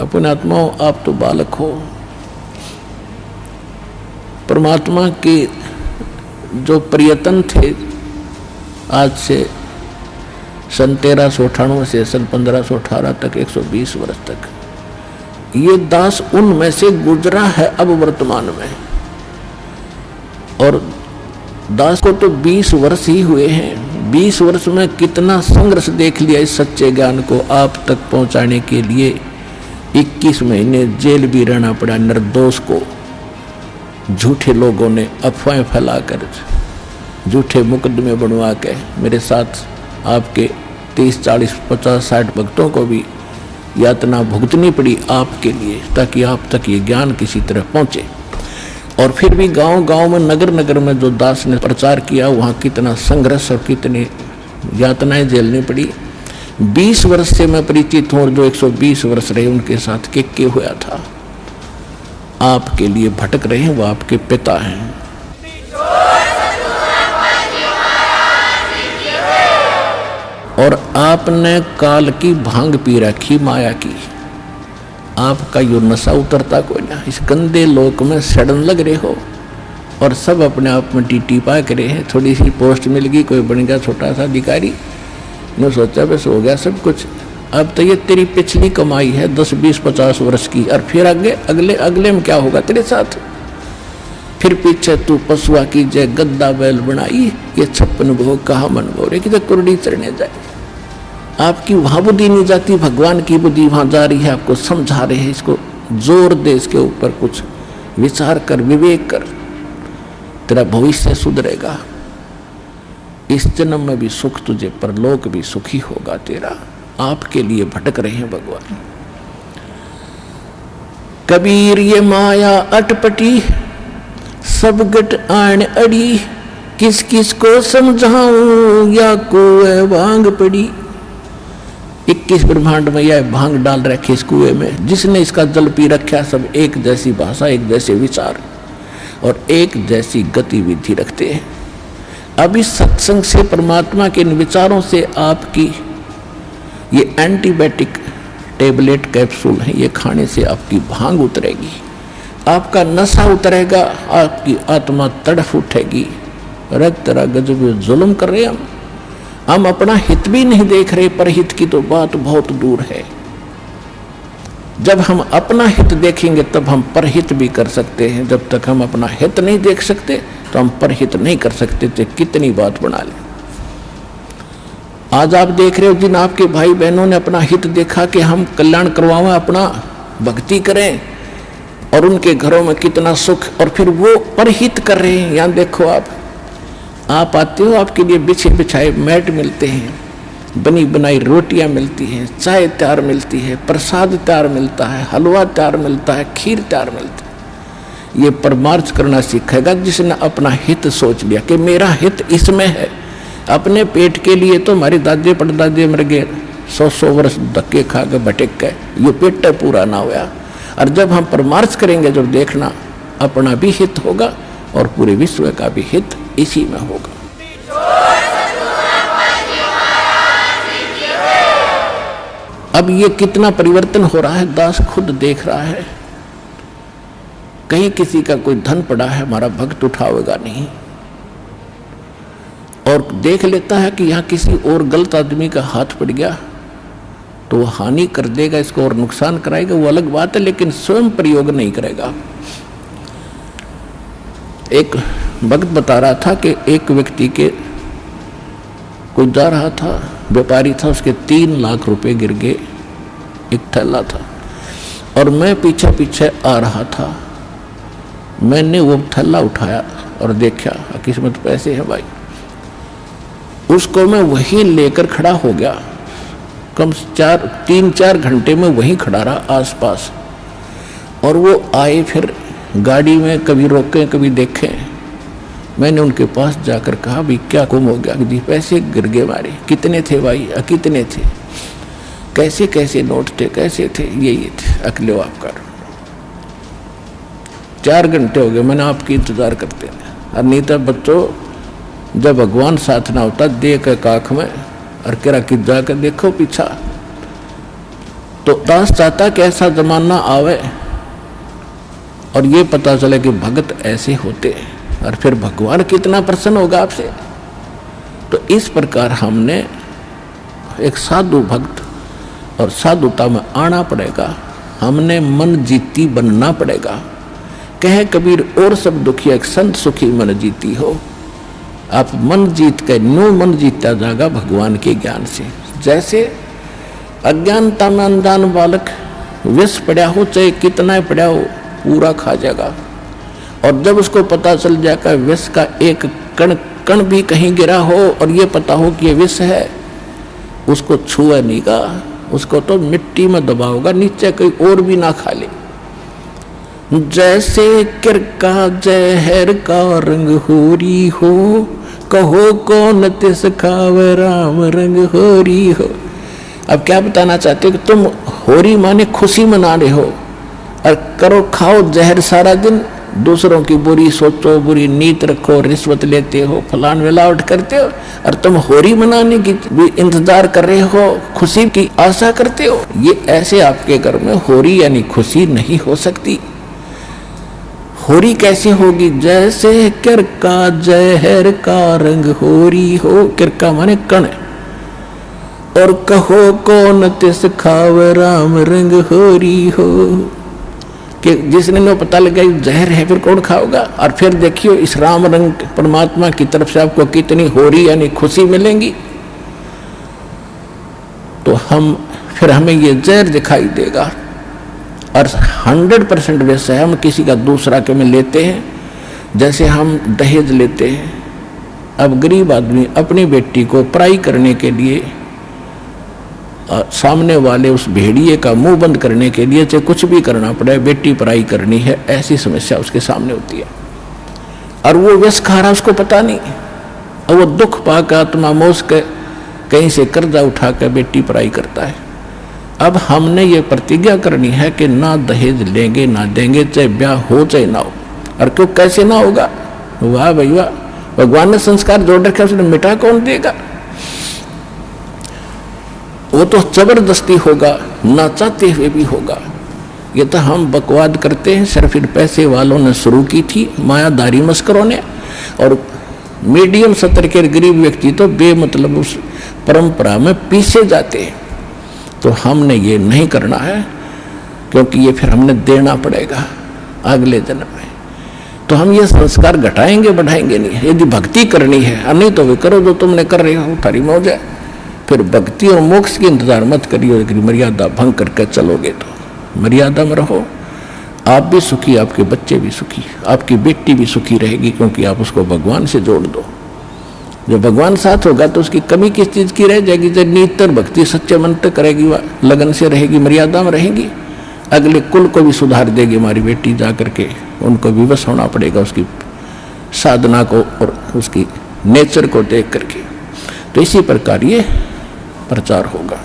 अपने आत्माओं, आप तो बालक हो। परमात्मा के जो प्रयत्न थे आज से सन 1398 से सन 1518 तक 120 वर्ष तक, ये दास उनमें से गुजरा है अब वर्तमान में। और दास को तो 20 वर्ष ही हुए हैं। 20 वर्ष में कितना संघर्ष देख लिया इस सच्चे ज्ञान को आप तक पहुंचाने के लिए। 21 महीने जेल भी रहना पड़ा निर्दोष को। झूठे लोगों ने अफवाहें फैलाकर, झूठे मुकदमे बनवा के मेरे साथ आपके 30, 40, 50, 60 भक्तों को भी यातना भुगतनी पड़ी आपके लिए, ताकि आप तक ये ज्ञान किसी तरह पहुंचे। और फिर भी गांव गांव में, नगर नगर में जो दास ने प्रचार किया, वहाँ कितना संघर्ष और कितनी यातनाएं झेलनी पड़ी। 20 वर्ष से मैं परिचित हूँ, और जो 120 वर्ष रहे उनके साथ के हुआ था। आपके लिए भटक रहे हैं, वो आपके पिता हैं। और आपने काल की भांग पी रखी, माया की। आपका यो नशा उतरता कोई ना। इस गंदे लोक में सड़न लग रहे हो, और सब अपने आप में टीटी पा करे हैं। थोड़ी सी पोस्ट मिल गई, कोई बन गया छोटा सा अधिकारी, ने सोचा बस हो गया सब कुछ। अब तो ये तेरी पिछली कमाई है 10, 20, 50 वर्ष की, और फिर आगे अगले में क्या होगा तेरे साथ। फिर पीछे तू पशुआ की जय गद्दा बैल बनाई, ये 56 भोग कहा मन भोरे कि तो कुर्डी चढ़ने जाए। आपकी वहां बुद्धि नहीं जाती, भगवान की बुद्धि वहां जा रही है। आपको समझा रहे हैं, इसको जोर दे, इसके ऊपर कुछ विचार कर, विवेक कर, तेरा भविष्य सुधरेगा। इस जन्म में भी सुख तुझे, परलोक भी सुखी होगा तेरा। आपके लिए भटक रहे हैं भगवान। कबीर ये माया अटपटी, सब गट आन अड़ी, किस किस को समझाऊं या कुएं भांग पड़ी। 21 ब्रह्मांड में यह भांग डाल रखे इस कुएं में। जिसने इसका जल पी रखा, सब एक जैसी भाषा, एक जैसे विचार और एक जैसी गतिविधि रखते हैं। अब इस सत्संग से, परमात्मा के इन विचारों से आपकी ये एंटीबायोटिक टेबलेट कैप्सूल है, ये खाने से आपकी भांग उतरेगी, आपका नशा उतरेगा, आपकी आत्मा तड़फ उठेगी। रग तरह गजब जुल्म कर रहे हम अपना हित भी नहीं देख रहे, पर हित की तो बात बहुत दूर है। जब हम अपना हित देखेंगे तब हम परहित भी कर सकते हैं। जब तक हम अपना हित नहीं देख सकते तो हम परहित नहीं कर सकते थे। कितनी बात बना ले। आज आप देख रहे हो जिन आपके भाई बहनों ने अपना हित देखा कि हम कल्याण करवाएं, अपना भक्ति करें, और उनके घरों में कितना सुख, और फिर वो परहित कर रहे हैं। यहाँ देखो आप आते हो, आपके लिए बिछे बिछाए मैट मिलते हैं, बनी बनाई रोटियां मिलती हैं, चाय तैयार मिलती है, प्रसाद तैयार मिलता है, हलवा तैयार मिलता है, खीर तैयार मिलती है। ये परमार्थ करना सीखेगा जिसने अपना हित सोच लिया कि मेरा हित इसमें है। अपने पेट के लिए तो हमारे दादे परदादे मर गए, 100 वर्ष धक्के खा के भटक गए, ये पेट पूरा ना हुआ। और जब हम परमार्थ करेंगे, जब देखना अपना भी हित होगा और पूरे विश्व का भी हित इसी में होगा। अब ये कितना परिवर्तन हो रहा है, दास खुद देख रहा है। कहीं किसी का कोई धन पड़ा है, हमारा भक्त उठावेगा नहीं, और देख लेता है कि यहाँ किसी और गलत आदमी का हाथ पड़ गया तो वो हानि कर देगा, इसको और नुकसान कराएगा, वो अलग बात है, लेकिन स्वयं प्रयोग नहीं करेगा। एक भक्त बता रहा था कि एक व्यक्ति के कोई जा रहा था, व्यापारी था, उसके 3 लाख रुपए गिर गए, एक थैला था, और मैं पीछे पीछे आ रहा था। मैंने वो थैला उठाया और देखा, किस्मत पैसे है भाई। उसको मैं वहीं लेकर खड़ा हो गया, कम 3-4 घंटे में वहीं खड़ा रहा आसपास। और वो आए, फिर गाड़ी में कभी रोके कभी देखे। मैंने उनके पास जाकर कहा, भाई क्या गुम हो गया? जी पैसे गिर गए हमारे। कितने थे भाई? कितने थे? कैसे कैसे नोट थे? कैसे थे? ये थे। अकले आपका 4 घंटे हो गए मैंने आपकी इंतजार करते हैं। और नहीं तो बच्चों, जब भगवान साथ ना होता, देख काख में और करा कि जाकर देखो पीछा, तो दास चाहता कि ऐसा जमाना आवे और ये पता चले कि भगत ऐसे होते हैं और फिर भगवान कितना प्रसन्न होगा आपसे। तो इस प्रकार हमने एक साधु भक्त और साधुता में आना पड़ेगा, हमने मन जीती बनना पड़ेगा। कहे कबीर और सब दुखी एक संत सुखी मन जीती हो। आप मन जीत के नो मन जीता जाएगा भगवान के ज्ञान से। जैसे अज्ञानता में अनजान बालक विष पड़ा हो चाहे कितना पड़ा हो पूरा खा जाएगा, और जब उसको पता चल जाएगा विष का एक कण कण भी कहीं गिरा हो और ये पता हो कि ये विष है, उसको छुआ नहीं गा, उसको तो मिट्टी में दबाओगा, नीचे कोई और भी ना खा ले। जैसे किरका जहर का रंग होरी हो, कहो कौन तिस खावे राम रंग होरी हो। अब क्या बताना चाहते हो कि तुम होरी माने खुशी मना रहे हो और करो खाओ जहर सारा दिन, दूसरों की बुरी सोचो, बुरी नीत रखो, रिश्वत लेते हो, फलान मिलावट करते हो, और तुम होरी मनाने की भी इंतजार कर रहे हो, खुशी की आशा करते हो। ये ऐसे आपके घर में होरी यानी खुशी नहीं हो सकती। होरी कैसे होगी? जैसे किरका जहर का रंग होरी हो, किरका माने कण, और कहो कौन तिस खाव राम रंग होरी हो, कि जिसने नो पता लगा जहर है फिर कौन खाओगा। और फिर देखियो इस राम रंग परमात्मा की तरफ से आपको कितनी होरी यानी खुशी मिलेंगी। तो फिर हमें ये जहर दिखाई देगा और 100% वैसे हम किसी का दूसरा के में लेते हैं। जैसे हम दहेज लेते हैं, अब गरीब आदमी अपनी बेटी को पढ़ाई करने के लिए सामने वाले उस भेड़िए का मुंह बंद करने के लिए चाहे कुछ भी करना पड़े, बेटी पढ़ाई करनी है, ऐसी समस्या उसके सामने होती है। और वो व्यस खा रहा उसको पता नहीं, और वो दुख पाकर आत्मा मोस के कहीं से कर्जा उठा कर बेटी पढ़ाई करता है। अब हमने ये प्रतिज्ञा करनी है कि ना दहेज लेंगे ना देंगे, चाहे ब्याह हो चाहे ना हो। और क्यों कैसे ना होगा? वाह भाई वाह, भगवान ने संस्कार जोड़ रखे, उसने मिटा कौन देगा? वो तो जबरदस्ती होगा, ना चाहते हुए भी होगा। ये तो हम बकवाद करते हैं, सिर्फ इन पैसे वालों ने शुरू की थी, मायादारी मस्करों ने, और मीडियम स्तर के गरीब व्यक्ति तो बेमतलब उस परंपरा में पीछे जाते हैं। तो हमने ये नहीं करना है, क्योंकि ये फिर हमने देना पड़ेगा अगले जन्म में। तो हम ये संस्कार घटाएंगे बढ़ाएंगे नहीं। यदि भक्ति करनी है, नहीं तो वे करो जो तुमने कर रहे हो, थारी मौज है। फिर भक्ति और मोक्ष की इंतजार मत करिए। अगर मर्यादा भंग करके चलोगे तो मर्यादा में रहो, आप भी सुखी, आपके बच्चे भी सुखी, आपकी बेटी भी सुखी रहेगी, क्योंकि आप उसको भगवान से जोड़ दो। जब भगवान साथ होगा तो उसकी कमी किस चीज़ की रह जाएगी? जब नितर भक्ति सच्चे मन तक करेगी, वह लगन से रहेगी, मर्यादा में रहेगी, अगले कुल को भी सुधार देगी हमारी बेटी। जा करके उनको विवश होना पड़ेगा उसकी साधना को और उसकी नेचर को देख करके। तो इसी प्रकार ये प्रचार होगा।